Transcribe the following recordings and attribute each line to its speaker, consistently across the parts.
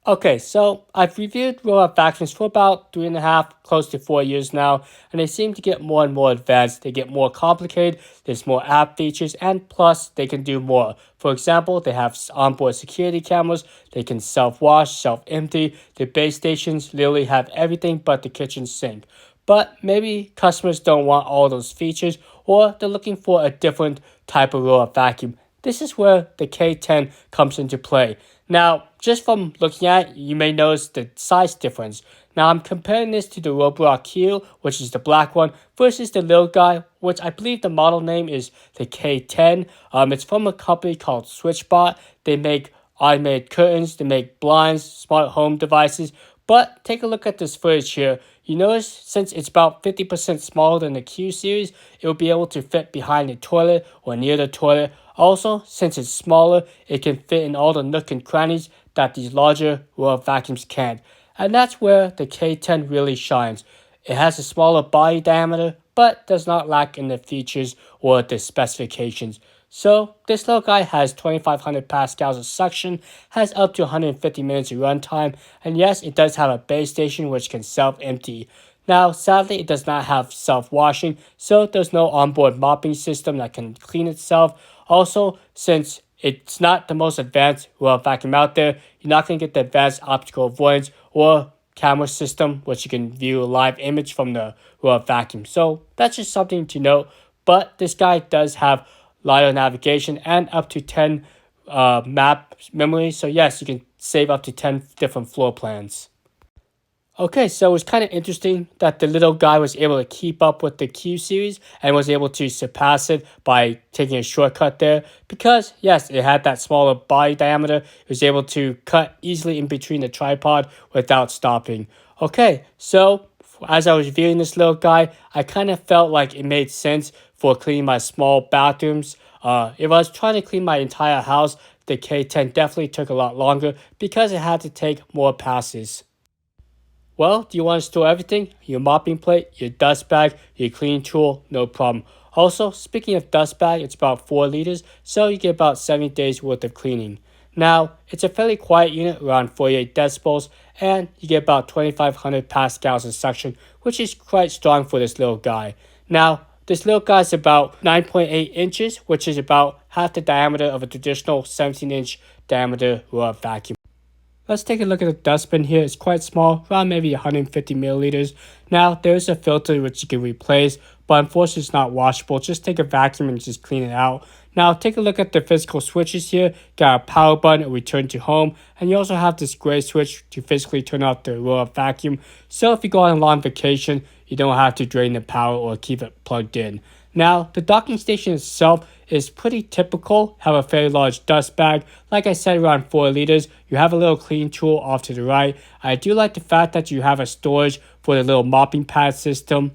Speaker 1: Okay, so I've reviewed robot vacuums for about 3.5, close to 4 years now, and they seem to get more and more advanced. They get more complicated, there's more app features, and plus they can do more. For example, they have onboard security cameras, they can self-wash, self-empty, the base stations literally have everything but the kitchen sink. But maybe customers don't want all those features, or they're looking for a different type of robot vacuum. This is where the K10 comes into play. Now, just from looking at it, you may notice the size difference. Now, I'm comparing this to the Robot Q, which is the black one, versus the little guy, which I believe the model name is the K10. It's from a company called SwitchBot. They make automated curtains, they make blinds, smart home devices. But take a look at this footage here. You notice since it's about 50% smaller than the Q series, it will be able to fit behind the toilet or near the toilet. Also, since it's smaller, it can fit in all the nook and crannies that these larger robot vacuums can't. And that's where the K10 really shines. It has a smaller body diameter, but does not lack in the features or the specifications. So this little guy has 2500 pascals of suction, has up to 150 minutes of runtime, and yes, it does have a base station which can self-empty. Now, sadly, it does not have self-washing, so there's no onboard mopping system that can clean itself. Also, since it's not the most advanced robot vacuum out there, you're not going to get the advanced optical avoidance or camera system, which you can view a live image from the robot vacuum. So that's just something to note. But this guy does have LiDAR navigation and up to 10 map memory. So yes, you can save up to 10 different floor plans. Okay, so it was kind of interesting that the little guy was able to keep up with the Q series and was able to surpass it by taking a shortcut there because, yes, it had that smaller body diameter. It was able to cut easily in between the tripod without stopping. Okay, so as I was viewing this little guy, I kind of felt like it made sense for cleaning my small bathrooms. If I was trying to clean my entire house, the K10 definitely took a lot longer because it had to take more passes. Well, do you want to store everything? Your mopping plate, your dust bag, your cleaning tool, no problem. Also, speaking of dust bag, it's about 4 liters, so you get about 70 days worth of cleaning. Now, it's a fairly quiet unit, around 48 decibels, and you get about 2500 pascals of suction, which is quite strong for this little guy. Now, this little guy is about 9.8 inches, which is about half the diameter of a traditional 17-inch diameter robot vacuum. Let's take a look at the dustbin here. It's quite small, around maybe 150 milliliters. Now, there is a filter which you can replace, but unfortunately it's not washable. Just take a vacuum and just clean it out. Now, take a look at the physical switches here. Got a power button, a return to home, and you also have this gray switch to physically turn off the robot vacuum. So if you go on a long vacation, you don't have to drain the power or keep it plugged in. Now, the docking station itself is pretty typical, have a fairly large dust bag, like I said, around 4 liters. You have a little cleaning tool off to the right. I do like the fact that you have a storage for the little mopping pad system.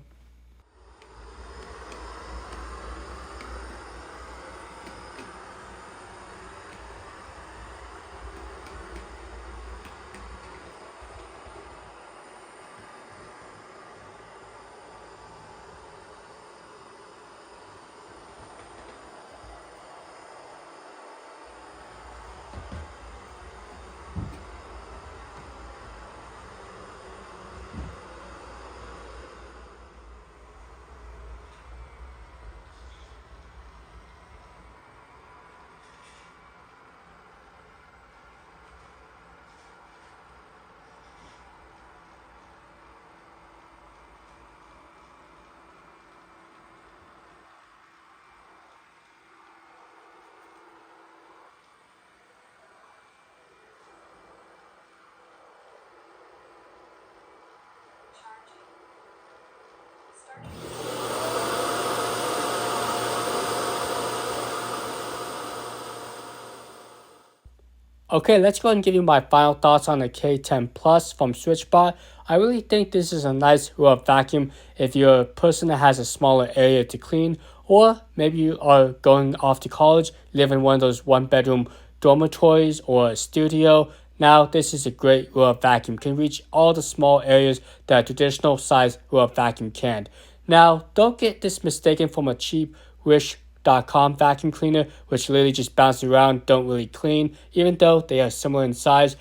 Speaker 1: Okay, let's go ahead and give you my final thoughts on the K10 Plus from SwitchBot. I really think this is a nice robot vacuum if you're a person that has a smaller area to clean, or maybe you are going off to college, live in one of those one-bedroom dormitories or a studio. Now, this is a great robot vacuum. Can reach all the small areas that a traditional size robot vacuum can't. Now, don't get this mistaken from a cheap Wish.com vacuum cleaner, which literally just bounce around, don't really clean, even though they are similar in size.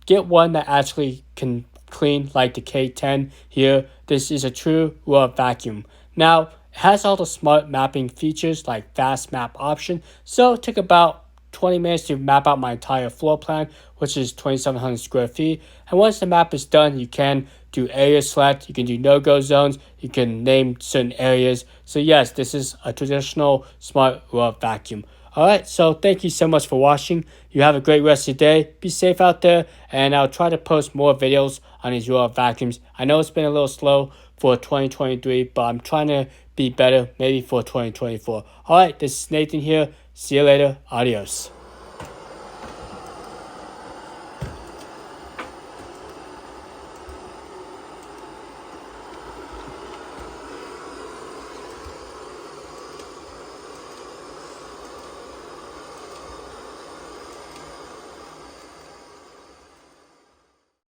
Speaker 1: get one that actually can clean like the K10 here. This is a true robot vacuum. Now, it has all the smart mapping features like fast map option, so it took about 20 minutes to map out my entire floor plan, which is 2,700 square feet. And once the map is done, you can do area select, you can do no-go zones, you can name certain areas. So yes, this is a traditional smart robot vacuum. Alright, so thank you so much for watching. You have a great rest of your day. Be safe out there, and I'll try to post more videos on these robot vacuums. I know it's been a little slow for 2023, but I'm trying to be better maybe for 2024. Alright, this is Nathan here. See you later. Adios.